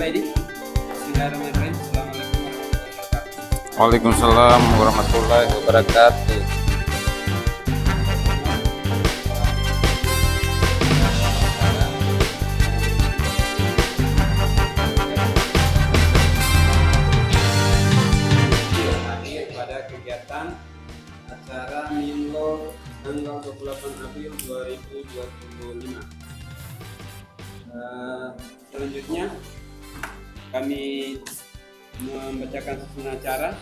Edi. Bismillahirrahmanirrahim. Assalamualaikum warahmatullahi wabarakatuh. Waalaikumsalam warahmatullahi wabarakatuh. Pada kegiatan acara Minlo tanggal 28 April 2025. Selanjutnya kami membacakan susunan acara.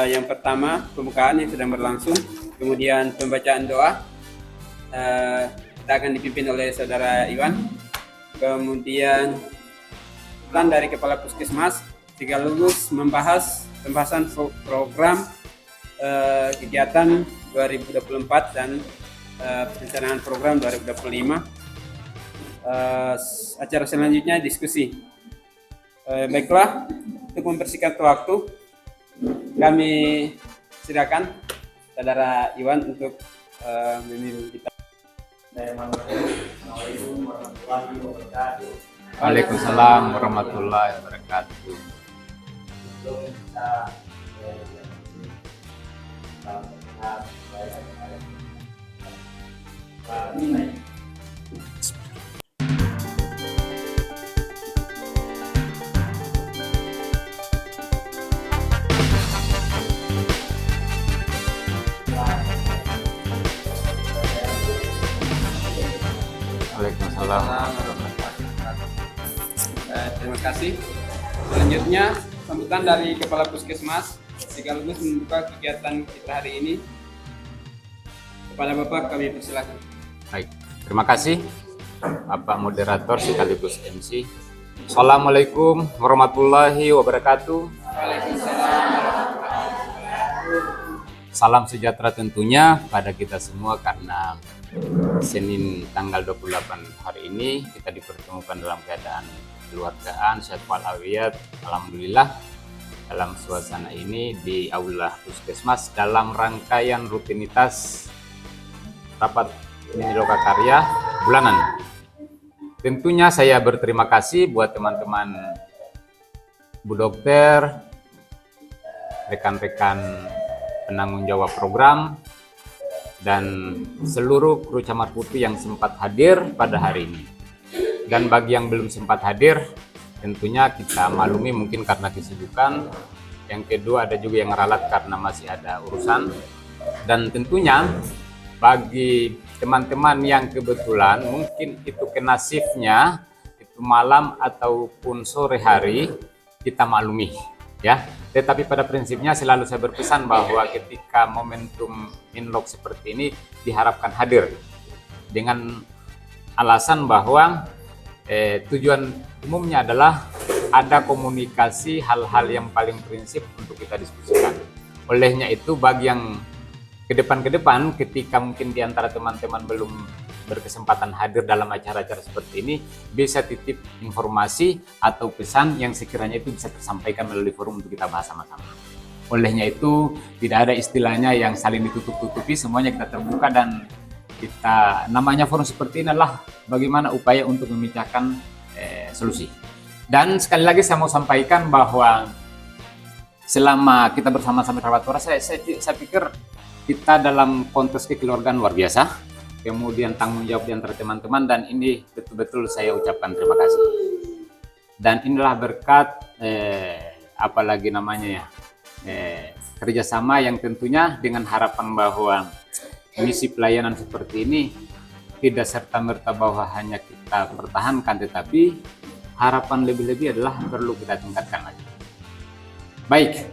Yang pertama pembukaan yang sedang berlangsung, kemudian pembacaan doa. Kita akan dipimpin oleh saudara Iwan. Kemudian plan dari Kepala Puskesmas sekaligus membahas pembahasan program kegiatan 2024 dan perencanaan program 2025. Acara selanjutnya diskusi. Baiklah, untuk mempersingkat waktu, kami silakan saudara Iwan untuk memimpin kita. Assalamualaikum warahmatullahi wabarakatuh. Waalaikumsalam warahmatullahi wabarakatuh. Sebelum kita Waalaikumsalam. Terima kasih. Selanjutnya sambutan dari Kepala Puskesmas sekaligus membuka kegiatan kita hari ini. Kepada Bapak kami persilakan. Baik, terima kasih Bapak moderator sekaligus MC. Assalamualaikum warahmatullahi wabarakatuh. Salam sejahtera tentunya pada kita semua, karena Senin tanggal 28 hari ini kita dipertemukan dalam keadaan keluargaan sehat walafiat, alhamdulillah, dalam suasana ini di aula Puskesmas dalam rangkaian rutinitas rapat mini lokakarya bulanan. Tentunya saya berterima kasih buat teman-teman Bu Dokter, rekan-rekan penanggung jawab program, dan seluruh kru Camar Putih yang sempat hadir pada hari ini. Dan bagi yang belum sempat hadir, tentunya kita maklumi mungkin karena kesibukan. Yang kedua, ada juga yang ralat karena masih ada urusan. Dan tentunya bagi teman-teman yang kebetulan mungkin itu kena shiftnya itu malam ataupun sore hari, kita maklumi ya. Tetapi pada prinsipnya selalu saya berpesan bahwa ketika momentum inlog seperti ini diharapkan hadir dengan alasan bahwa tujuan umumnya adalah ada komunikasi hal-hal yang paling prinsip untuk kita diskusikan. Olehnya itu bagi yang ke depan ketika mungkin di antara teman-teman belum berkesempatan hadir dalam acara-acara seperti ini, bisa titip informasi atau pesan yang sekiranya itu bisa tersampaikan melalui forum untuk kita bahas sama-sama. Olehnya itu tidak ada istilahnya yang saling ditutup-tutupi, semuanya kita terbuka, dan kita namanya forum seperti ini adalah bagaimana upaya untuk memecahkan solusi. Dan sekali lagi saya mau sampaikan bahwa selama kita bersama-sama rapat suara, saya pikir kita dalam konteks kekeluargaan luar biasa, kemudian tanggung jawab di antara teman-teman, dan ini betul-betul saya ucapkan terima kasih. Dan inilah berkat apalagi namanya ya, kerjasama yang tentunya dengan harapan bahwa misi pelayanan seperti ini tidak serta-merta bahwa hanya kita pertahankan, tetapi harapan lebih-lebih adalah perlu kita tingkatkan lagi. Baik,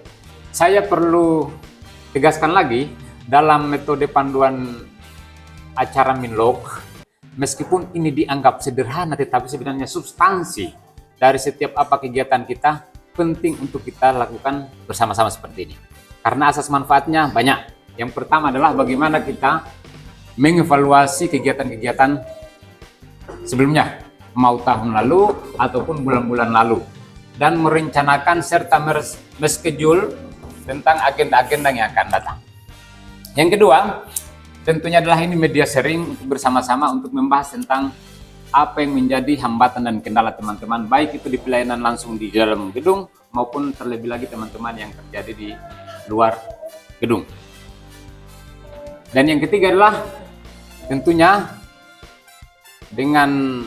saya perlu tegaskan lagi dalam metode panduan acara Minlog, meskipun ini dianggap sederhana, tetapi sebenarnya substansi dari setiap apa kegiatan kita penting untuk kita lakukan bersama-sama seperti ini. Karena asas manfaatnya banyak. Yang pertama adalah bagaimana kita mengevaluasi kegiatan-kegiatan sebelumnya, mau tahun lalu ataupun bulan-bulan lalu, dan merencanakan serta meschedule tentang agenda-agenda yang akan datang. Yang kedua, tentunya adalah ini media sharing untuk bersama-sama untuk membahas tentang apa yang menjadi hambatan dan kendala teman-teman, baik itu di pelayanan langsung di dalam gedung maupun terlebih lagi teman-teman yang terjadi di luar gedung. Dan yang ketiga adalah tentunya dengan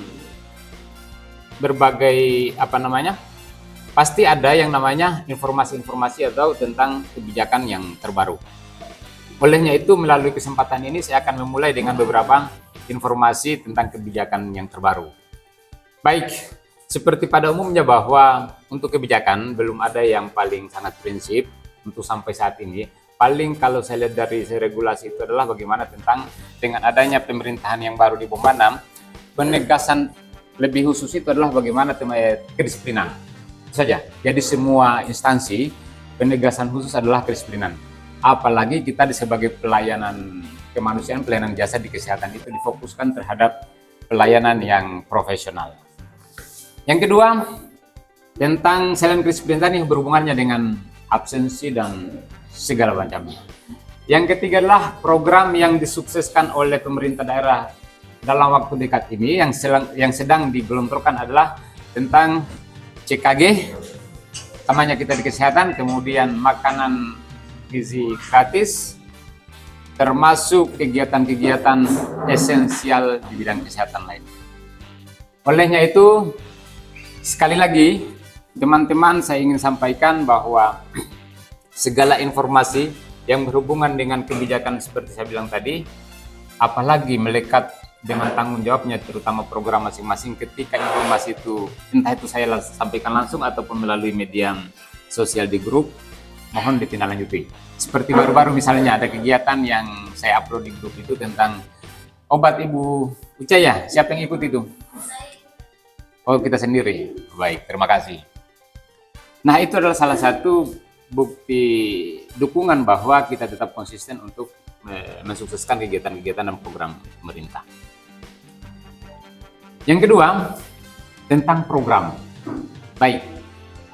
berbagai pasti ada yang namanya informasi-informasi atau tentang kebijakan yang terbaru. Olehnya itu melalui kesempatan ini saya akan memulai dengan beberapa informasi tentang kebijakan yang terbaru. Baik, seperti pada umumnya bahwa untuk kebijakan belum ada yang paling sangat prinsip untuk sampai saat ini. Paling kalau saya lihat dari regulasi itu adalah bagaimana tentang dengan adanya pemerintahan yang baru di Bomba 6, penegasan lebih khusus itu adalah bagaimana kedisiplinan. Itu saja. Jadi semua instansi penegasan khusus adalah kedisiplinan. Apalagi kita sebagai pelayanan kemanusiaan, pelayanan jasa di kesehatan itu difokuskan terhadap pelayanan yang profesional. Yang kedua, tentang selain kedisiplinan yang berhubungannya dengan absensi dan segala macamnya. Yang ketiga adalah program yang disukseskan oleh pemerintah daerah dalam waktu dekat ini yang sedang digelontorkan adalah tentang CKG, namanya kita di kesehatan, kemudian makanan gizi gratis, termasuk kegiatan-kegiatan esensial di bidang kesehatan lain. Olehnya itu, sekali lagi, teman-teman saya ingin sampaikan bahwa segala informasi yang berhubungan dengan kebijakan seperti saya bilang tadi, apalagi melekat dengan tanggung jawabnya, terutama program masing-masing ketika informasi itu, entah itu saya sampaikan langsung ataupun melalui media sosial di grup, mohon ditindaklanjuti. Seperti baru-baru misalnya ada kegiatan yang saya upload di grup itu tentang obat Ibu Ucaya. Siapa yang ikut itu? Oh, kita sendiri. Baik, terima kasih. Nah, itu adalah salah satu bukti dukungan bahwa kita tetap konsisten untuk mensukseskan kegiatan-kegiatan dan program pemerintah. Yang kedua, tentang program. Baik.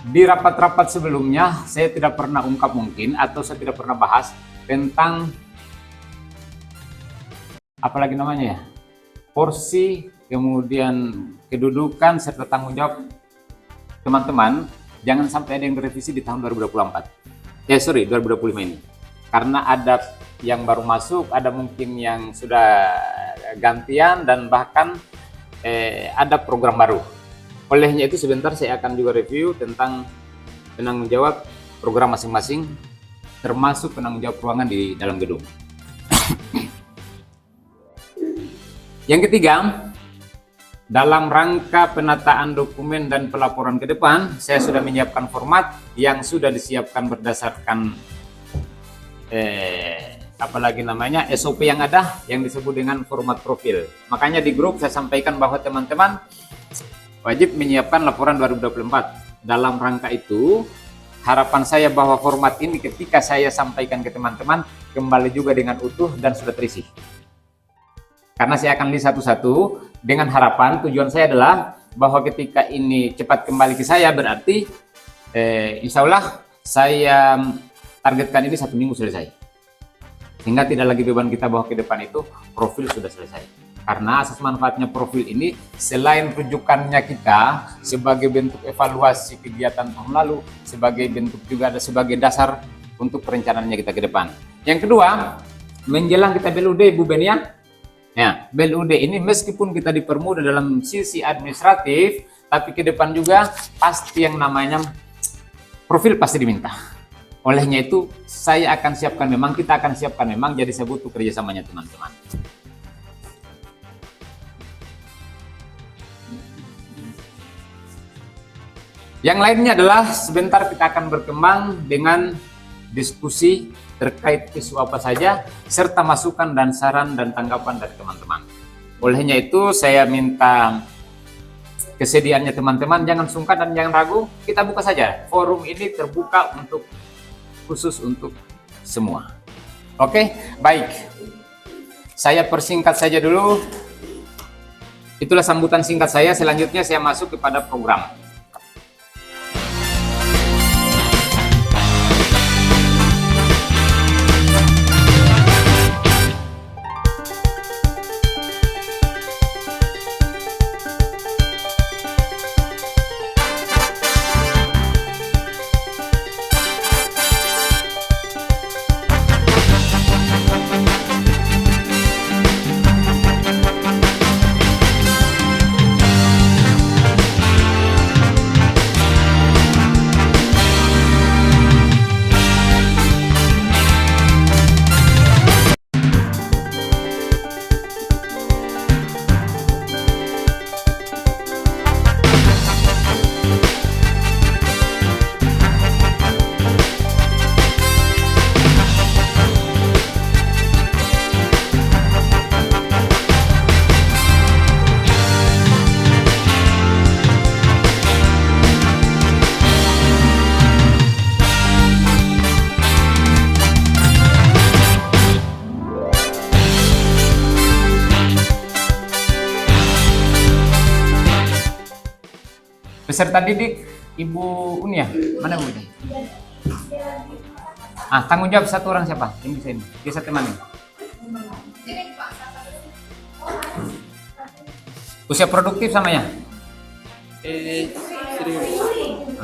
Di rapat-rapat sebelumnya, saya tidak pernah ungkap mungkin, atau saya tidak pernah bahas tentang, apalagi namanya ya, porsi, kemudian kedudukan, serta tanggung jawab teman-teman, jangan sampai ada yang direvisi di tahun 2025 ini. Karena ada yang baru masuk, ada mungkin yang sudah gantian, dan bahkan ada program baru. Olehnya itu sebentar saya akan juga review tentang penanggung jawab program masing-masing, termasuk penanggung jawab ruangan di dalam gedung. Yang ketiga, dalam rangka penataan dokumen dan pelaporan ke depan, saya sudah menyiapkan format yang sudah disiapkan berdasarkan SOP yang ada, yang disebut dengan format profil. Makanya di grup saya sampaikan bahwa teman-teman wajib menyiapkan laporan 2024. Dalam rangka itu, harapan saya bahwa format ini ketika saya sampaikan ke teman-teman kembali juga dengan utuh dan sudah terisi. Karena saya akan lihat satu-satu dengan harapan, tujuan saya adalah bahwa ketika ini cepat kembali ke saya, berarti insya Allah saya targetkan ini 1 minggu selesai. Sehingga tidak lagi beban kita bahwa ke depan itu profil sudah selesai. Karena asas manfaatnya profil ini selain rujukannya kita sebagai bentuk evaluasi kegiatan tahun lalu, sebagai bentuk juga ada sebagai dasar untuk perencanaannya kita ke depan. Yang kedua, menjelang kita BLUD, Bu Benia. Ya, BLUD ini meskipun kita dipermudah dalam sisi administratif, tapi ke depan juga pasti yang namanya profil pasti diminta. Olehnya itu saya akan siapkan memang, kita akan siapkan memang, jadi saya butuh kerjasamanya teman-teman. Yang lainnya adalah sebentar kita akan berkembang dengan diskusi terkait isu apa saja, serta masukan dan saran dan tanggapan dari teman-teman. Olehnya itu saya minta kesediaannya teman-teman, jangan sungkan dan jangan ragu, kita buka saja. Forum ini terbuka untuk khusus untuk semua. Oke, baik. Saya persingkat saja dulu. Itulah sambutan singkat saya, selanjutnya saya masuk kepada program. Peserta didik Ibu Unia, mana Bu? Tanggung jawab satu orang siapa? Yang bisa ini, bisa temani. Usia produktif sama ya?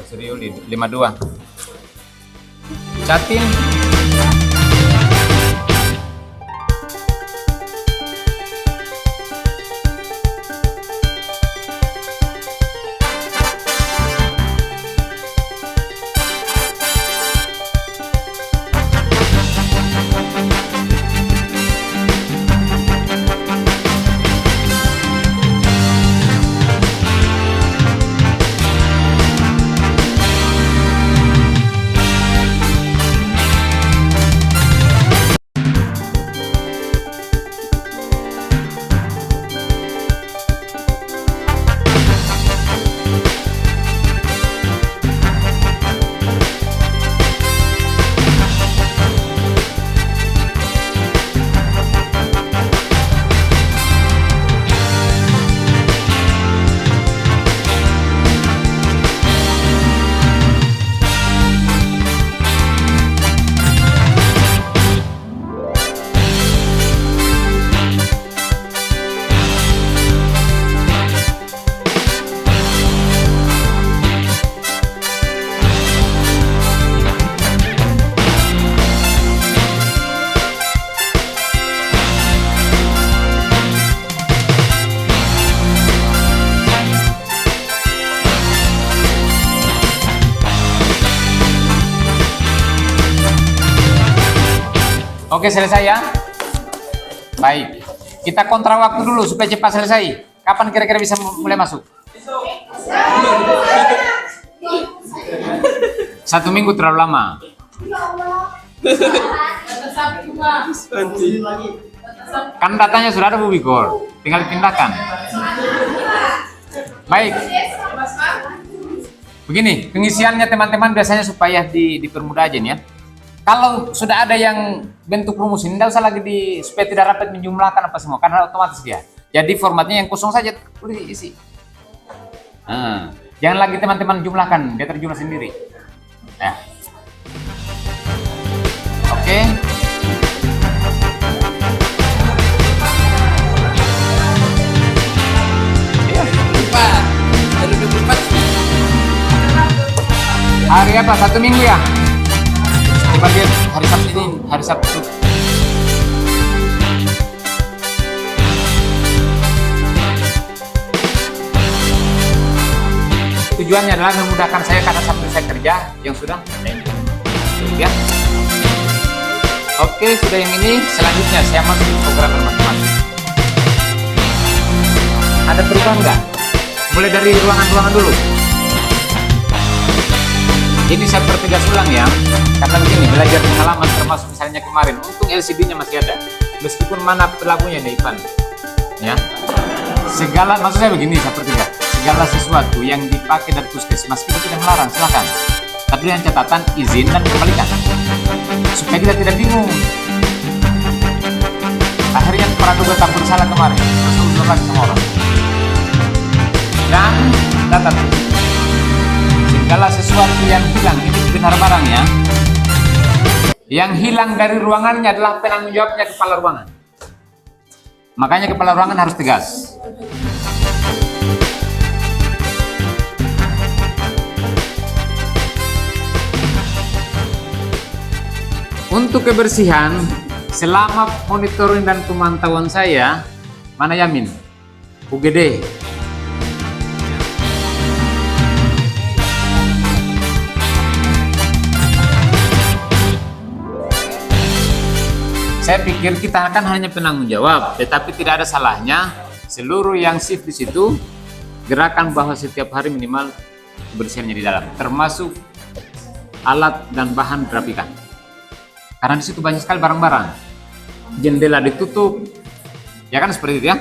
Sri Yuli 52. Catin. Oke, selesai ya. Baik, kita kontra waktu dulu supaya cepat selesai. Kapan kira-kira bisa mulai masuk? 1 minggu terlalu lama. Kan datanya sudah ada Bu Bikor, tinggal dipindahkan. Baik. Begini, pengisiannya teman-teman biasanya supaya dipermudah aja nih ya. Kalau sudah ada yang bentuk rumus ini, tidak usah lagi supaya tidak dapat menjumlahkan apa semua, karena otomatis dia. Jadi formatnya yang kosong saja boleh diisi. Jangan lagi teman-teman jumlahkan, dia terjumlah sendiri. Nah. Oke. Hari apa? 1 minggu ya? Coba lihat hari Sabtu ini, hari Sabtu. Tujuannya adalah memudahkan saya karena Sabtu saya kerja, yang sudah. Ya. Oke, sudah yang ini. Selanjutnya saya masuk ke program matematik. Ada perubahan nggak? Mulai dari ruangan-ruangan dulu. Ini saya pertegas ulang ya, karena begini, belajar pengalaman termasuk misalnya kemarin, untung LCD-nya masih ada, meskipun mana pelakunya nih Ivan, ya. Segala, maksud saya begini, saya pertegas, segala sesuatu yang dipakai dari puskesmas kita tidak melarang, silakan. Tapi dengan catatan izin dan kembalikan, supaya kita tidak bingung. Akhirnya praduga tak bersalah kemarin, masuk usul lagi sama orang. Dan catat. Segala sesuatu yang hilang, ini benar barangnya. Yang hilang dari ruangannya adalah penanggung jawabnya kepala ruangan. Makanya kepala ruangan harus tegas. Untuk kebersihan, selama monitoring dan pemantauan saya, mana Yamin? UGD. Saya pikir kita akan hanya penanggung jawab, tetapi tidak ada salahnya seluruh yang shift di situ gerakan bahwa setiap hari minimal kebersihannya di dalam, termasuk alat dan bahan dirapikan. Karena di situ banyak sekali barang-barang, jendela ditutup, ya kan seperti itu ya.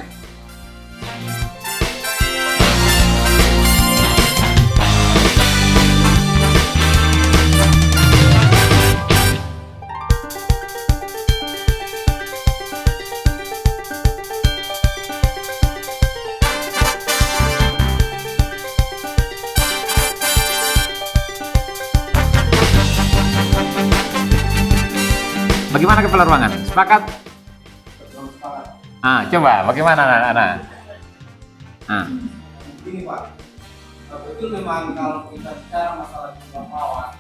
Bagaimana kepala ruangan? Sepakat? Coba bagaimana anak-anak? Ini Pak, betul memang kalau kita bicara masalah jumlah perawat.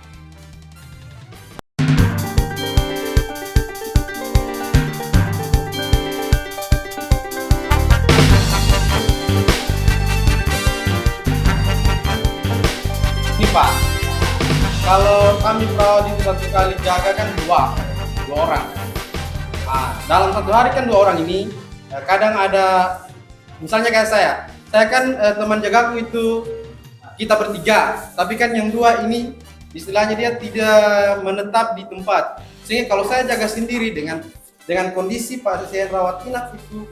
Ini Pak, kalau kami perawat itu satu kali jaga kan dua orang. Dalam satu hari kan 2 orang ini kadang ada, misalnya kayak saya kan teman jagaku itu kita bertiga, tapi kan yang 2 ini istilahnya dia tidak menetap di tempat, sehingga kalau saya jaga sendiri dengan kondisi pasien rawat inap itu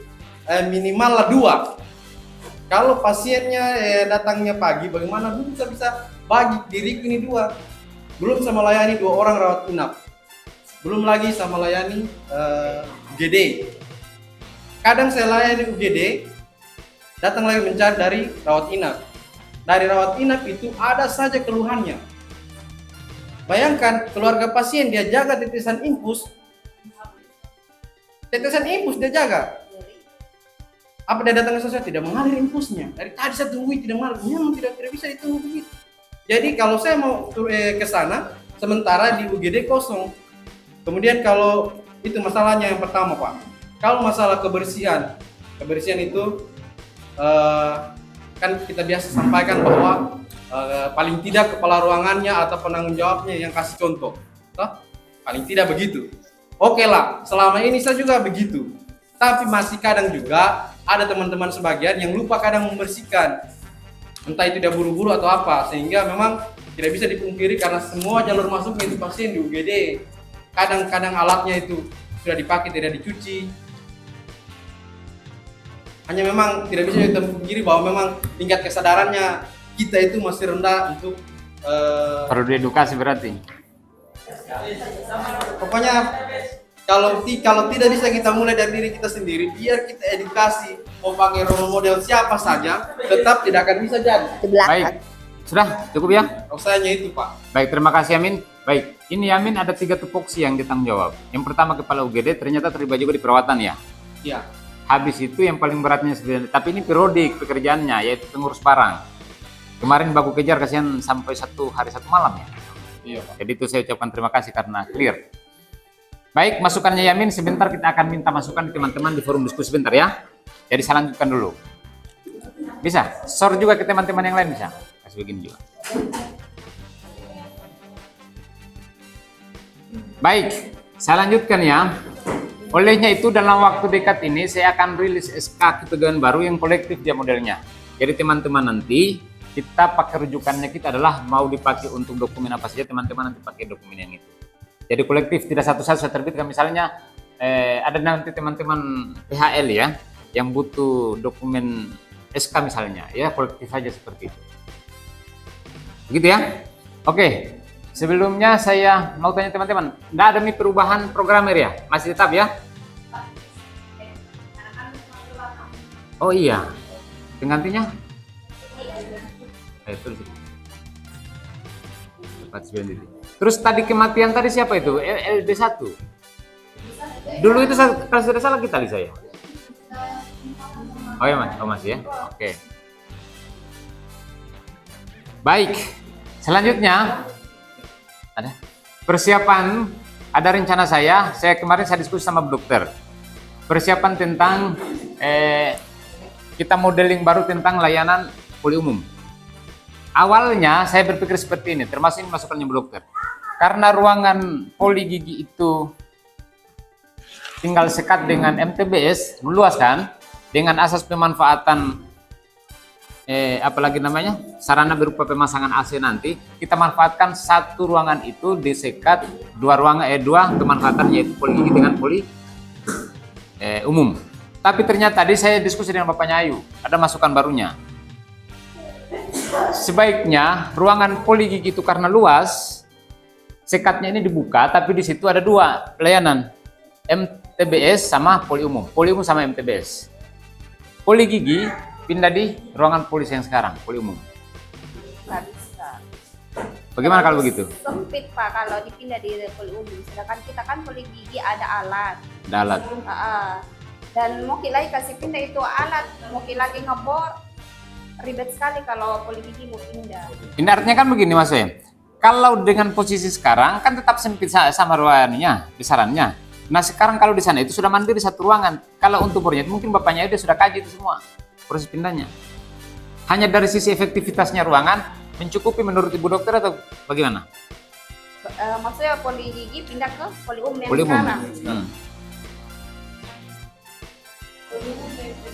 minimal 2. Kalau pasiennya datangnya pagi, bagaimana bisa bagi diriku ini 2, belum sama melayani 2 orang rawat inap, belum lagi sama melayani UGD. Kadang saya layani UGD, datang lagi mencari dari rawat inap. Dari rawat inap itu ada saja keluhannya. Bayangkan keluarga pasien dia jaga tetesan infus dia jaga. Apa dia datang ke saya tidak mengalir infusnya? Dari tadi saya tunggu tidak mengalir, memang tidak bisa ditunggu begitu. Jadi kalau saya mau ke sana, sementara di UGD kosong. Kemudian kalau itu masalahnya yang pertama Pak. Kalau masalah kebersihan itu kan kita biasa sampaikan bahwa paling tidak kepala ruangannya atau penanggung jawabnya yang kasih contoh. Paling tidak begitu. Oke lah, selama ini saya juga begitu. Tapi masih kadang juga ada teman-teman sebagian yang lupa kadang membersihkan. Entah itu dia buru-buru atau apa, sehingga memang tidak bisa dipungkiri karena semua jalur masuknya itu pasien di UGD. Kadang-kadang alatnya itu sudah dipakai tidak dicuci. Hanya memang tidak bisa kita pungkiri bahwa memang tingkat kesadarannya kita itu masih rendah untuk perlu diedukasi berarti. Pokoknya kalau tidak bisa kita mulai dari diri kita sendiri, biar kita edukasi mau pakai role model siapa saja, tetap tidak akan bisa jadi. Baik, sudah cukup ya? Rasanya itu Pak. Baik, terima kasih Yamin. Baik, ini Yamin ada 3 tupoksi yang ditanggung jawab. Yang pertama kepala UGD ternyata terlibat juga di perawatan ya? Iya. Habis itu yang paling beratnya sebenarnya, tapi ini periodik pekerjaannya, yaitu pengurus barang. Kemarin baku kejar kasihan sampai 1 hari 1 malam ya? Iya Pak. Jadi itu saya ucapkan terima kasih karena clear. Baik, masukannya Yamin, sebentar kita akan minta masukan di teman-teman di forum diskusi sebentar ya. Jadi saya lanjutkan dulu. Bisa? Share juga ke teman-teman yang lain bisa? Kasih begini juga. Baik, saya lanjutkan ya. Olehnya itu dalam waktu dekat ini saya akan rilis SK kepegawaian baru yang kolektif dia modelnya. Jadi teman-teman nanti kita pakai rujukannya kita adalah mau dipakai untuk dokumen apa saja, teman-teman nanti pakai dokumen yang itu. Jadi kolektif, tidak satu-satu saya terbitkan. Misalnya ada nanti teman-teman PHL ya yang butuh dokumen SK misalnya, ya kolektif saja seperti itu. Begitu ya? Oke. Sebelumnya saya mau tanya teman-teman, tidak ada nih perubahan programmer ya? Masih tetap ya? Oh iya, penggantinya? Terus tadi kematian tadi siapa itu? LB1? Dulu itu kalau sudah salah kita tadi saya. Oh ya Mas, ya? Oke. Baik, selanjutnya ada persiapan, ada rencana saya kemarin diskusi sama dokter persiapan tentang kita modeling baru tentang layanan poli umum. Awalnya saya berpikir seperti ini, termasuk ini masukannya Bu Dokter, karena ruangan poli gigi itu tinggal sekat dengan MTBS, meluas kan, dengan asas pemanfaatan apalagi namanya sarana berupa pemasangan AC nanti kita manfaatkan satu ruangan itu disekat dua pemanfaatan yaitu poli gigi dengan poli umum. Tapi ternyata tadi saya diskusi dengan Bapaknya Ayu, ada masukan barunya. Sebaiknya ruangan poli gigi itu karena luas, sekatnya ini dibuka, tapi di situ ada 2 layanan, MTBS sama poli umum sama MTBS. Poli gigi pindah di ruangan polisi yang sekarang, poli umum. Nggak bisa. Bagaimana kalau begitu? Sempit Pak kalau dipindah di poli umum. Sedangkan kita kan poli gigi ada alat. Ada alat. Dan mau lagi kasih pindah itu alat, mau lagi ngebor, ribet sekali kalau poli gigi mau pindah. Ini artinya kan begini Mas ya. Kalau dengan posisi sekarang kan tetap sempit sama ruangannya, besarannya. Nah sekarang kalau di sana itu sudah mandiri satu ruangan. Kalau untuk bornya mungkin bapaknya itu sudah kaji itu semua proses pindahnya. Hanya dari sisi efektivitasnya ruangan mencukupi menurut ibu dokter atau bagaimana? Maksudnya poli gigi pindah ke poli umum yang Poli umum. sekarang.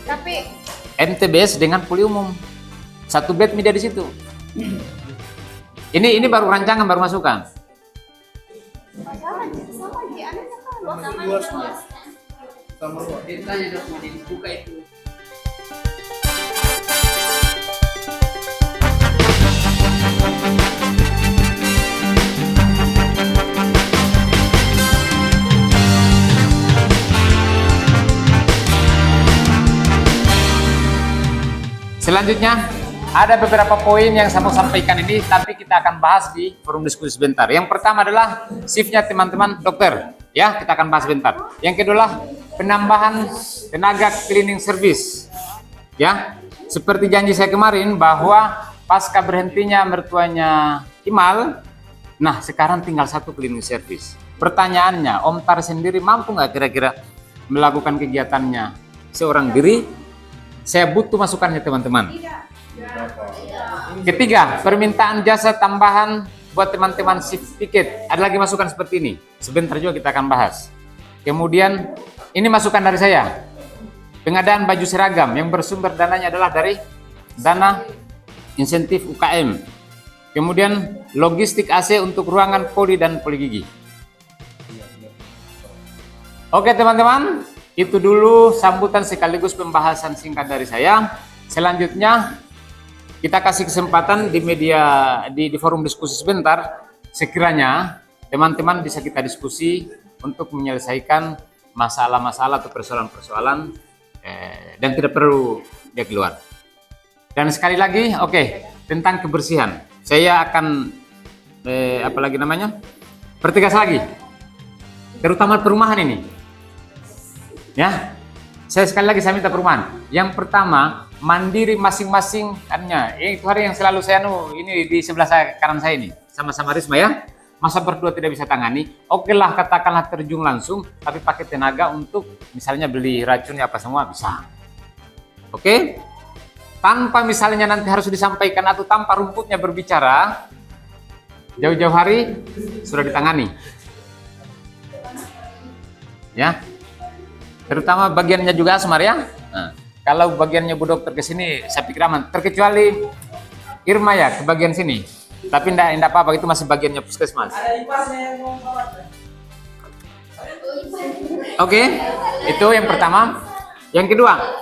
Tapi MTBS dengan poli umum. Satu bed media di situ. Ini baru rancangan, baru masukan. sama aja, anaknya kan Luas Mas. Sama luas. Ditanya dok, mau dibuka itu. Selanjutnya ada beberapa poin yang saya mau sampaikan ini, tapi kita akan bahas di forum diskusi sebentar. Yang pertama adalah shiftnya teman-teman dokter, ya kita akan bahas sebentar. Yang kedua adalah penambahan tenaga cleaning service, ya seperti janji saya kemarin bahwa pasca berhentinya mertuanya Imal, nah sekarang tinggal satu cleaning service. Pertanyaannya, Om Tar sendiri mampu nggak kira-kira melakukan kegiatannya seorang diri? Saya butuh masukannya teman-teman. Ketiga, permintaan jasa tambahan buat teman-teman shift tiket. Ada lagi masukan seperti ini. Sebentar juga kita akan bahas. Kemudian ini masukan dari saya. Pengadaan baju seragam yang bersumber dananya adalah dari dana insentif UKM. Kemudian logistik AC untuk ruangan poli dan poli gigi. Oke teman-teman. Itu dulu sambutan sekaligus pembahasan singkat dari saya. Selanjutnya kita kasih kesempatan di media di forum diskusi sebentar. Sekiranya teman-teman bisa kita diskusi untuk menyelesaikan masalah-masalah atau persoalan-persoalan dan tidak perlu dia keluar. Dan sekali lagi, tentang kebersihan. Saya akan apalagi namanya? Pertegas lagi. Terutama perumahan ini. Ya, saya sekali lagi saya minta perumahan. Yang pertama, mandiri masing-masing kannya. Itu hari yang selalu saya ini di sebelah kanan saya ini, sama-sama Risma ya. Masa berdua tidak bisa tangani? Oke lah, katakanlah terjun langsung, tapi pakai tenaga untuk misalnya beli racunnya apa semua bisa. Oke? Tanpa misalnya nanti harus disampaikan atau tanpa rumputnya berbicara, jauh-jauh hari sudah ditangani. Ya. Terutama bagiannya juga Asmar ya. Nah, kalau bagiannya Bu Dokter ke sini saya pikir aman, terkecuali Irma ya ke bagian sini. Tapi enggak apa-apa, itu masih bagiannya puskesmas. Oke, itu yang pertama. Yang kedua,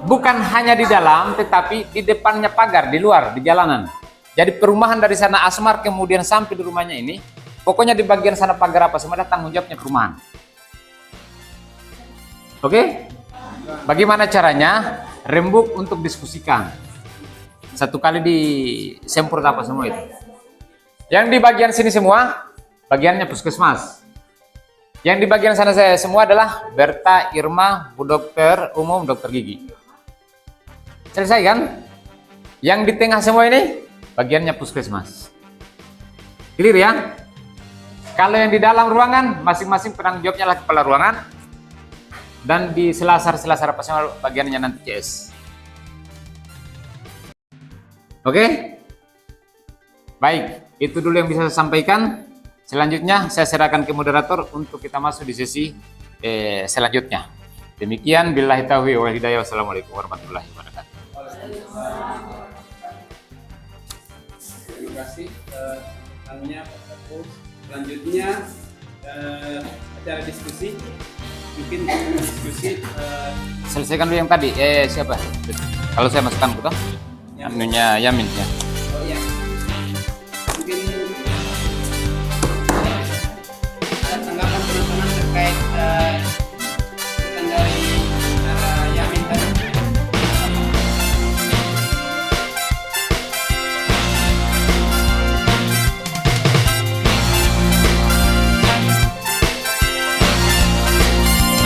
bukan hanya di dalam tetapi di depannya pagar, di luar, di jalanan. Jadi perumahan dari sana Asmar kemudian sampai di rumahnya ini, pokoknya di bagian sana pagar apa semua ada tanggung jawabnya perumahan. Oke, bagaimana caranya? Rembuk untuk diskusikan. Satu kali disemprot apa semua itu. Yang di bagian sini semua, bagiannya puskesmas. Yang di bagian sana saya semua adalah Berta, Irma, Bu Dokter Umum, Dokter Gigi. Selesai kan? Yang di tengah semua ini, bagiannya puskesmas. Clear ya? Kalau yang di dalam ruangan, masing-masing penanggung jawabnya adalah kepala ruangan. Dan di selasar-selasar apa semua bagiannya nanti CS. Oke? Baik, itu dulu yang bisa saya sampaikan. Selanjutnya saya serahkan ke moderator untuk kita masuk di sesi selanjutnya. Demikian, billahi taufiq wal hidayah. Wassalamualaikum warahmatullahi wabarakatuh. Terima kasih. Selanjutnya acara diskusi. Mungkin diskusi Selesaikan dulu yang tadi. Siapa? Kalau saya masukkan betul? Anunya Yamin ya. oh ya mungkin ada tanggapan teman-teman terkait masukan dari Yamin tadi.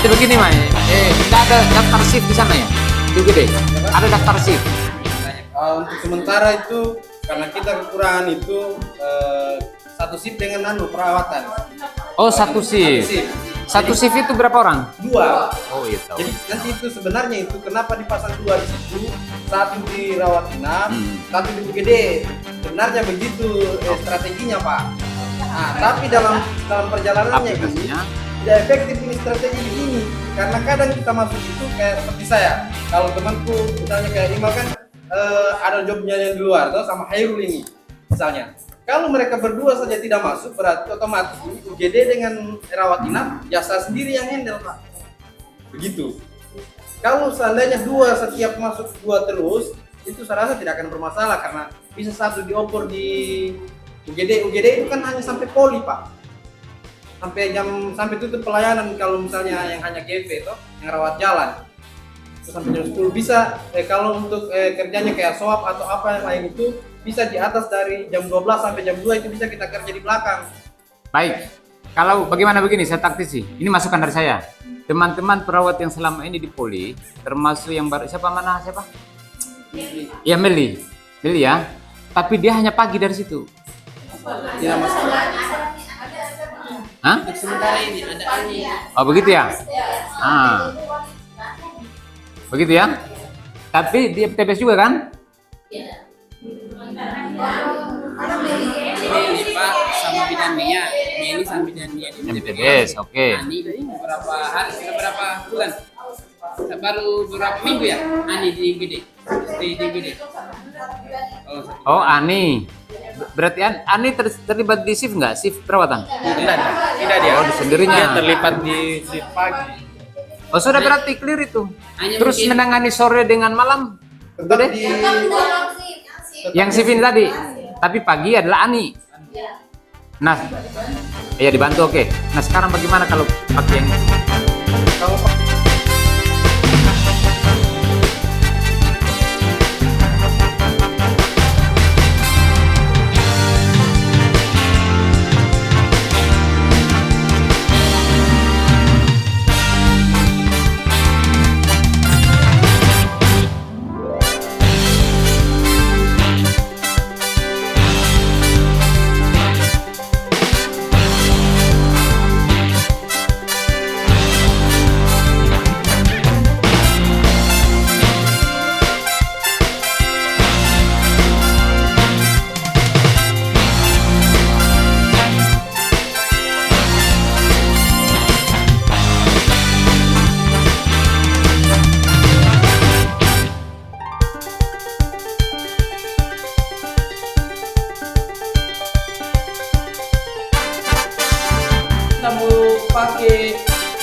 Nanti begini, Mas. Tidak ada daftar shift di sana ya? Itu gede. Ada daftar shift. Untuk sementara itu karena kita kekurangan itu satu shift dengan perawatan. Oh, satu shift. Satu shift itu berapa orang? 2. Oh, iya tahu. Jadi nanti itu sebenarnya itu kenapa dipasang 2 di situ, satu di rawat inap, satu di UGD. Sebenarnya begitu strateginya, Pak. Nah, tapi dalam perjalanannya ini Aplikasinya. tidak efektif ini strategi begini karena kadang kita masuk itu kayak seperti saya. Kalau temanku misalnya kayak Imal kan ada jobnya yang di luar tuh sama Hairul ini misalnya. Kalau mereka berdua saja tidak masuk berarti otomatis ini UGD dengan rawat inap jasa sendiri yang handle, Pak. Begitu. Kalau seandainya 2 setiap masuk 2 terus, itu saya rasa tidak akan bermasalah karena bisa satu dioper di UGD. UGD itu kan hanya sampai poli, Pak. Sampai tutup pelayanan kalau misalnya yang hanya GV itu yang rawat jalan. Terus sampai jam 10 bisa kalau untuk kerjanya kayak soap atau apa yang lain itu bisa di atas dari jam 12 sampai jam 2 itu bisa kita kerja di belakang. Baik. Kalau bagaimana begini, saya taktisi. Ini masukan dari saya. Teman-teman perawat yang selama ini di poli, termasuk yang baru siapa? Ya Meli ya. Tapi dia hanya pagi dari situ. Tidak masalah. Hah? Untuk sementara ini ada Ani. Oh begitu ya? Begitu ya? Tapi dia TBS juga kan? Ini Pak sama bidan Mia. Ini sama bidan Mia di TBS, oke. Ani beberapa hari, berapa bulan? Baru beberapa minggu ya? Ani di UGD. Di UGD. Oh Ani. Berarti Ani terlibat di shift nggak? Shift perawatan? Tidak dia. Oh, di sendirinya. Dia terlibat di shift pagi. Oh sudah berarti clear itu. Hanya Terus mungkin- menangani sore dengan malam. Betul deh. Yang shift ini tadi. Tapi pagi adalah Ani. Nah, iya dibantu oke. Nah sekarang bagaimana kalau pakai yang Kalau pakai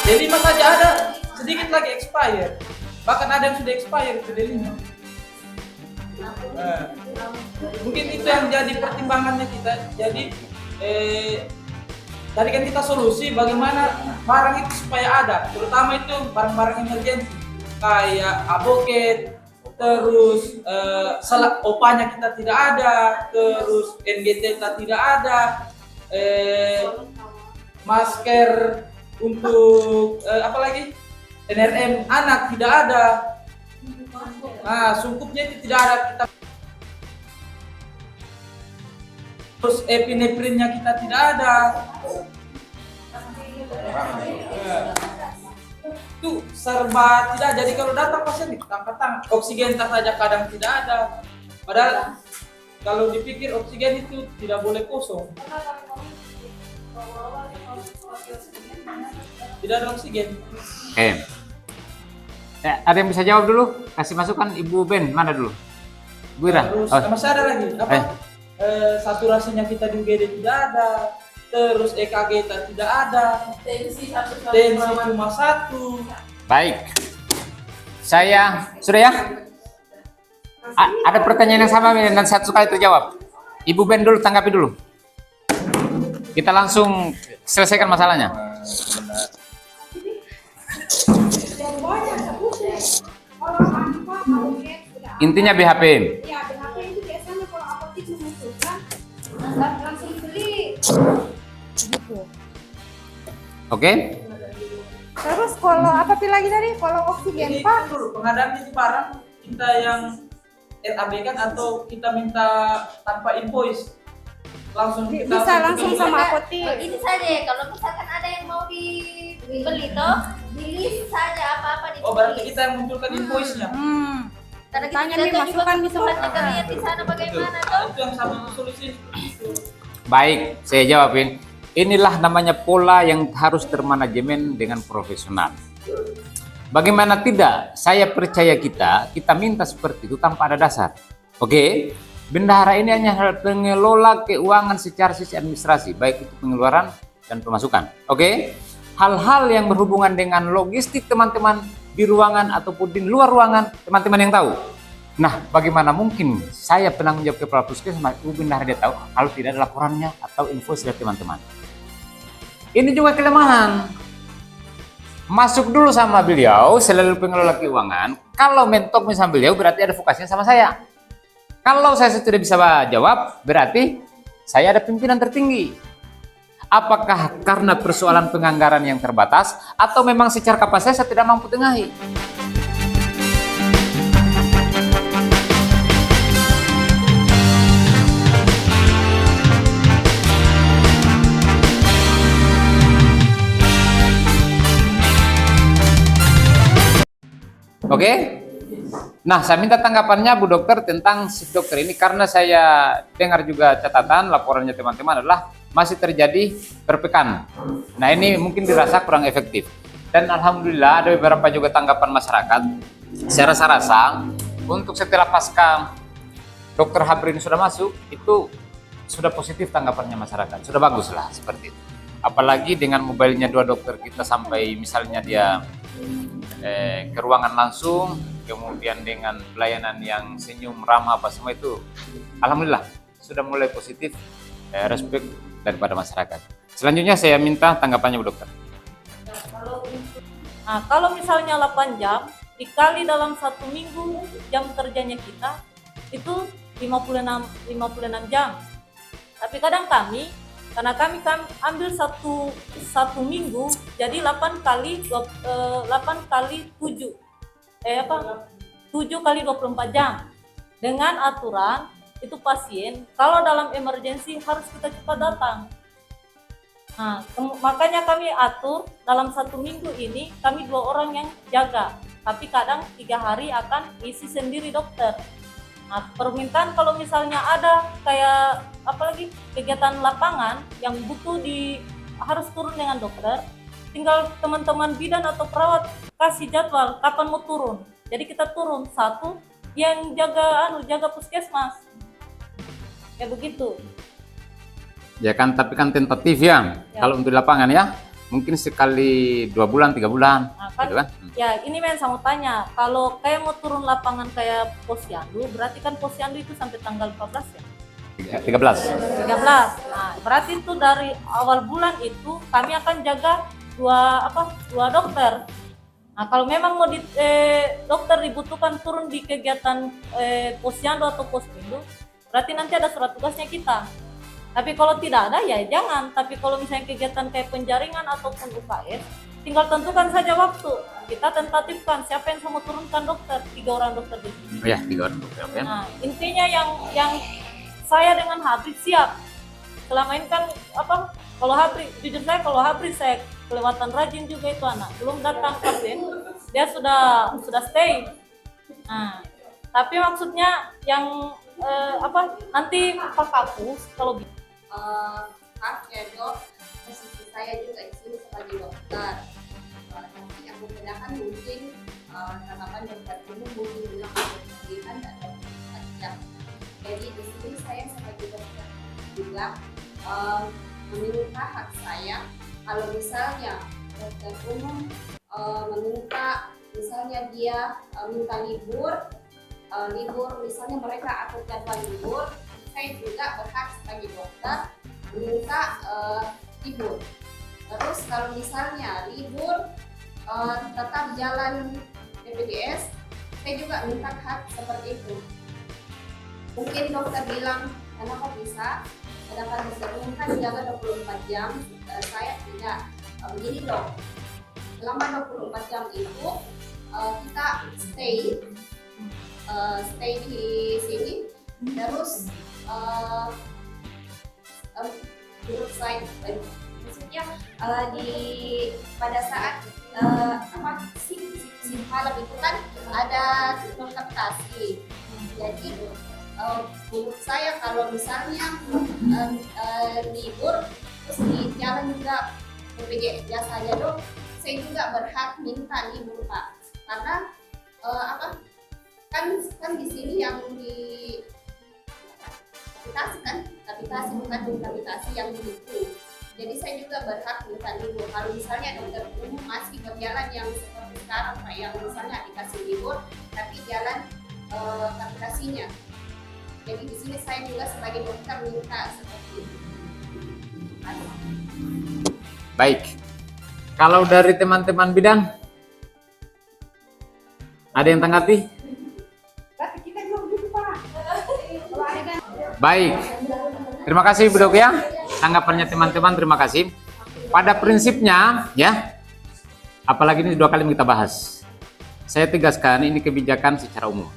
D5 saja ada, sedikit lagi expire. Bahkan ada yang sudah expire itu D5. Mungkin itu yang jadi pertimbangannya kita. Jadi tadi kan kita solusi bagaimana barang itu supaya ada, terutama itu barang-barang emergensi kayak aboket, terus opanya kita tidak ada, terus NGT kita tidak ada, masker untuk apa lagi, NRM anak tidak ada, nah sungkupnya itu tidak ada kita, terus epinefrinnya kita tidak ada. Itu serba tidak. Jadi kalau datang pasien ditangkap-tangkap, oksigen tak saja kadang tidak ada. Padahal kalau dipikir oksigen itu tidak boleh kosong. Tidak ada oksigen. Oke. Ada yang bisa jawab dulu? Kasih masukan Ibu Ben, mana dulu? Bu Ira. Terus Oh. masih ada lagi apa? Saturasinya kita di UGD tidak ada. Terus EKG kita tidak ada. Tensi cuma 1. Baik. Saya sudah ya? Ada pertanyaan yang sama dan satu kali terjawab. Ibu Ben dulu tanggapi dulu. Kita langsung selesaikan masalahnya. Intinya BHP. Ya, BHP itu biasanya kalau apotik mengusulkan langsung beli. Gitu. Oke. Terus kalau apa pilih lagi tadi? Kalau oksigen Jadi Pak? dulu pengadaan itu barang kita yang RAB kan atau kita minta tanpa invoice langsung kita Bisa langsung beli. sama apotek. Ini saja ya, kalau misalkan ada yang mau dibeli toh, di list saja apa-apa di Oh berarti kita yang munculkan invoice-nya. Karena kita Tanya tidak nih, tahu juga masukkan bisa kebutuhannya apa. kalian di sana bagaimana toh. Itu yang sama solusi itu. Baik, saya jawabin. Inilah namanya pola yang harus termanajemen dengan profesional. Bagaimana tidak? Saya percaya kita minta seperti itu tanpa ada dasar. Oke? Bendahara ini hanya pengelola keuangan secara sisi administrasi, baik itu pengeluaran dan pemasukan. Oke? Hal-hal yang berhubungan dengan logistik teman-teman di ruangan ataupun di luar ruangan, teman-teman yang tahu. Nah, bagaimana mungkin saya penanggung jawab kepala puskesmas, bendahara dia tahu kalau tidak ada laporannya atau invoice dari teman-teman. Ini juga kelemahan. Masuk dulu sama beliau selalu pengelola keuangan. Kalau mentok sama beliau berarti ada vokasinya sama saya. Kalau saya sudah bisa jawab, berarti saya ada pimpinan tertinggi. Apakah karena persoalan penganggaran yang terbatas atau memang secara kapasitas saya tidak mampu tengahi? Oke? Nah, saya minta tanggapannya Bu Dokter tentang shift dokter ini karena saya dengar juga catatan laporannya teman-teman adalah masih terjadi perpekan. Nah, ini mungkin dirasa kurang efektif. Dan alhamdulillah ada beberapa juga tanggapan masyarakat. Saya rasa untuk setelah pasca Dokter Habrin sudah masuk, itu sudah positif tanggapannya masyarakat. Sudah bagus lah seperti itu. Apalagi dengan mobilenya dua dokter kita sampai misalnya dia ke ruangan langsung, kemudian dengan pelayanan yang senyum, ramah, apa semua itu alhamdulillah sudah mulai positif respect daripada masyarakat. Selanjutnya saya minta tanggapannya Bu Dokter. Nah, kalau misalnya 8 jam dikali dalam 1 minggu jam kerjanya kita itu 56 jam. Tapi kadang karena kami ambil satu minggu jadi 8 kali 7 kali 24 jam. Dengan aturan itu pasien kalau dalam emergensi harus kita cepat datang. Nah, makanya kami atur dalam 1 minggu ini kami 2 orang yang jaga, tapi kadang 3 hari akan isi sendiri dokter. Nah, permintaan kalau misalnya ada kayak apalagi kegiatan lapangan yang butuh harus turun dengan dokter, tinggal teman-teman bidan atau perawat kasih jadwal kapan mau turun. Jadi kita turun satu yang jaga puskesmas. Ya begitu. Ya kan, tapi kan tentatif ya. Kalau untuk di lapangan ya, mungkin sekali 2 bulan, 3 bulan, Nah, kan, gitu kan? ya ini men saya mau tanya, kalau kayak mau turun lapangan kayak posyandu, berarti kan posyandu itu sampai tanggal 14 ya? 13. 13. Nah, berarti itu dari awal bulan itu kami akan jaga dua dokter. Nah, kalau memang mau dokter dibutuhkan turun di kegiatan posyandu atau pospindu, berarti nanti ada surat tugasnya kita. Tapi kalau tidak ada ya jangan. Tapi kalau misalnya kegiatan kayak penjaringan ataupun UKS, tinggal tentukan saja waktu. Kita tentatifkan siapa yang mau turunkan dokter, 3 orang dokter di sini. Oh ya, 3 orang dokter. Okay. Nah, intinya yang saya dengan Habib siap. Selama ini kan kalau Habib, jujur saya kalau Habib saya kelewatan rajin juga itu anak. Belum datang pasien, dia sudah stay. Nah, tapi maksudnya yang nanti Pak Kapus kalau Maaf ya dok, posisi saya juga di sini sebagai dokter. Nanti yang membedakan mungkin tanggapan dokter umum mungkin bilang pemilihan dan dokter tajam. Jadi di sini saya sebagai dokter juga meminta hak saya kalau misalnya dokter umum meminta misalnya dia minta libur misalnya mereka atur jadwal libur, saya juga berhak sebagai dokter meminta libur. Terus kalau misalnya libur tetap jalan BPJS, saya juga minta hak seperti itu. Mungkin dokter bilang kenapa bisa, sedangkan dokter umum kan jaga 24 jam, saya tidak. Begini dok, selama 24 jam itu kita stay di sini, terus menurut saya maksudnya pada saat sim malam itu kan ada konsultasi. Jadi menurut saya kalau misalnya libur terus di jalan juga BPJS jasanya dong, saya juga berhak minta libur Pak, karena kan di sini yang di kapitasi bukan di kapitasi yang begitu. Jadi saya juga berhak minta libur. Kalau misalnya dokter umum masih berjalan yang seperti sekarang Pak, yang misalnya dikasih libur tapi jalan kapitasinya. Jadi di sini saya juga sebagai dokter minta seperti itu. Baik. Kalau dari teman-teman bidang ada yang tanggapi? Baik. Terima kasih Bu Dok ya. Tanggapannya teman-teman terima kasih. Pada prinsipnya ya, apalagi ini 2 kali kita bahas. Saya tegaskan ini kebijakan secara umum.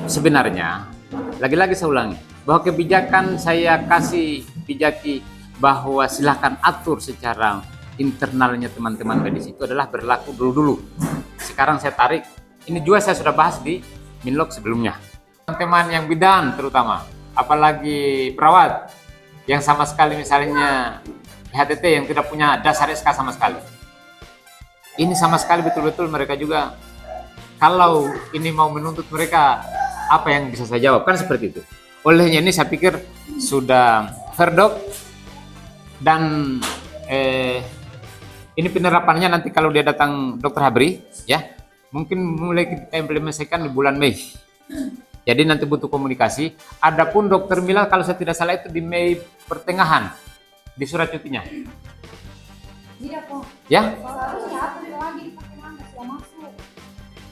Sebenarnya, lagi-lagi saya ulangi, bahwa kebijakan saya kasih bijaki bahwa silahkan atur secara internalnya teman-teman medis itu adalah berlaku dulu. Sekarang saya tarik, ini juga saya sudah bahas di Minlok sebelumnya. Teman-teman yang bidan terutama, apalagi perawat yang sama sekali misalnya HTT yang tidak punya dasar SK sama sekali. Ini sama sekali betul-betul mereka juga, kalau ini mau menuntut mereka, apa yang bisa saya jawab? Kan seperti itu. Olehnya ini saya pikir sudah fair Dok, dan ini penerapannya nanti kalau dia datang Dokter Habri ya, mungkin mulai kita implementasikan di bulan Mei. Jadi nanti butuh komunikasi. Adapun dokter bilang kalau saya tidak salah itu di Mei pertengahan di surat cutinya. Ya?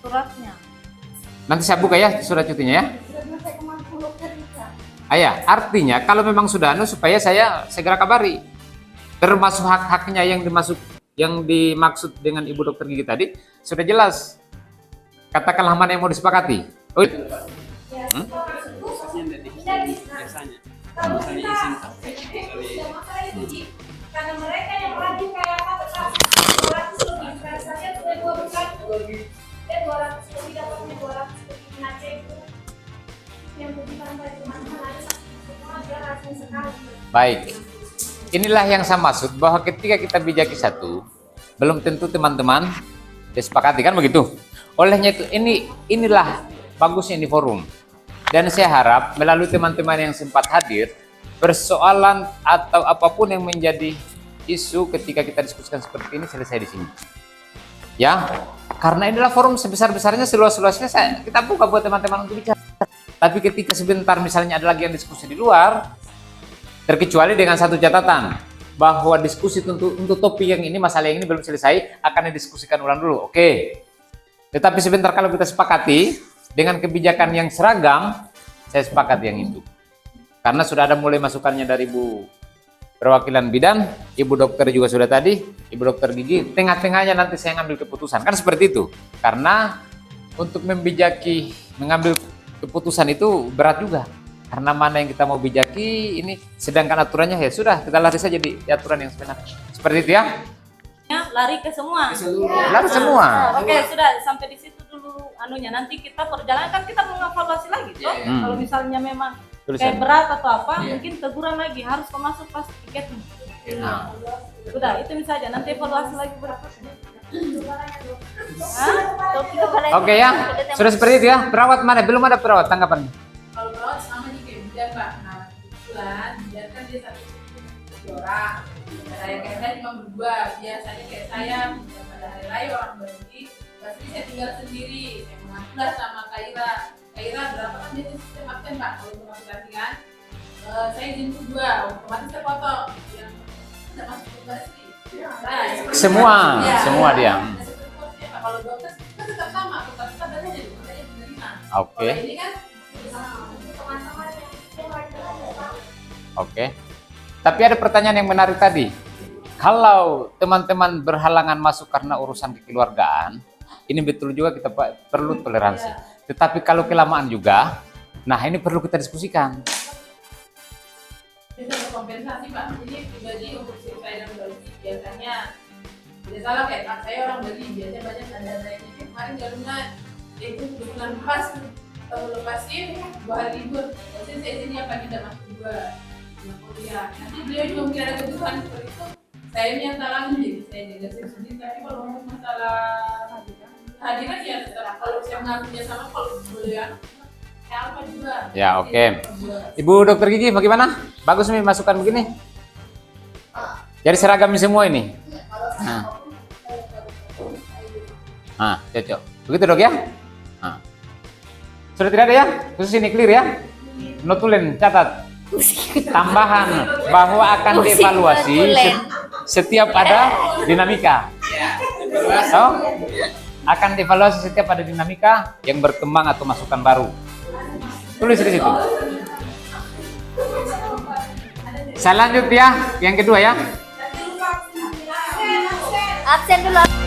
Suratnya. Nanti saya buka ya surat cutinya ya. Ya, artinya kalau memang sudah supaya saya segera kabari. Termasuk hak-haknya yang dimaksud dengan Ibu Dokter Gigi tadi sudah jelas. Katakanlah mana yang mau disepakati. Oh, Biasanya izin karena mereka yang lagi kayak apa 200 lebih, karena saya sudah 2 bulan 200 lebih dapatnya 200 lebih HC itu yang bukan dari teman-teman semua dia rasanya sekali. baik. Inilah yang saya maksud bahwa ketika kita bijaki satu, belum tentu teman-teman disepakati kan begitu. Olehnya itu inilah bagusnya di forum. Dan saya harap melalui teman-teman yang sempat hadir, persoalan atau apapun yang menjadi isu ketika kita diskusikan seperti ini selesai di sini. Ya, karena inilah forum sebesar-besarnya, seluas-luasnya kita buka buat teman-teman untuk bicara. Tapi ketika sebentar misalnya ada lagi yang diskusi di luar, terkecuali dengan satu catatan, bahwa diskusi untuk topik yang ini, masalah yang ini belum selesai, akan didiskusikan ulang dulu. Oke. Tetapi sebentar kalau kita sepakati, dengan kebijakan yang seragam, saya sepakat yang itu. Karena sudah ada mulai masukannya dari Ibu perwakilan bidan, Ibu Dokter juga sudah tadi, Ibu Dokter Gigi, tengah-tengahnya nanti saya ngambil keputusan. Kan seperti itu. Karena untuk mengambil keputusan itu berat juga. Karena mana yang kita mau bijaki, ini sedangkan aturannya ya sudah, kita lari saja di aturan yang sebenarnya. Seperti itu ya? Lari ke semua. Lari semua. Oke, sudah sampai di situ dulu anunya. Nanti kita perjalanan kan kita mengevaluasi lagi toh. Kalau misalnya memang kayak berat atau apa, mungkin teguran lagi harus masuk pas tiketnya. Udah, itu saja. Nanti evaluasi lagi berikutnya. Oke ya, sudah seperti itu ya. Perawat mana? Belum ada perawat, tanggapan? Kalau perawat sama nih kayak bidan Pak. Nah, kebetulan bidan kan dia 1 orang. Kayak saya cuma berdua. Biasanya kayak saya pada hari raya orang berhenti, pasti saya tinggal sendiri. Saya mengatur sama Kaira. Kaira berapa kan dia sistem absen Pak kalau untuk aplikasi kan? Saya izin berdua, otomatis saya potong. Yang tidak masuk ke baris nih. Semua dia. Kalau dokter kan tetap sama, tetap datanya jadi menerima. Oke. Ini kan teman-teman yang Oke. Tapi ada pertanyaan yang menarik tadi. Kalau teman-teman berhalangan masuk karena urusan kekeluargaan, ini betul juga kita perlu toleransi. Tetapi kalau kelamaan juga, nah ini perlu kita diskusikan. Bisa berkompensasi Pak. Jadi pribadi untuk saya dan Bali biasanya tidak salah kayak Pak, saya orang Bali biasanya banyak dana-dana ini kemarin gak lunas. Itu bulan pas tahun lepasin 2 hari libur. Maksudnya saya sini apa tidak masuk juga kuliah. Nanti beliau juga mungkin ada kebutuhan seperti itu. Saya yang talangin jadi saya jaga sendiri. Tapi kalau ngomong masalah hadiran ya terserah. Kalau saya mengakunya sama kalau beliau apa juga. Ya oke. Ibu Dokter Gigi bagaimana? Bagus nih masukan begini. Jadi seragam semua ini. Nah, cocok. Begitu dok ya? Nah. Sudah tidak ada ya? Khusus ini clear ya? Notulen catat. Tambahan bahwa akan dievaluasi setiap ada dinamika. Oh, akan dievaluasi setiap ada dinamika yang berkembang atau masukan baru. Tulis di situ. Selanjutnya yang kedua ya. Absen dulu.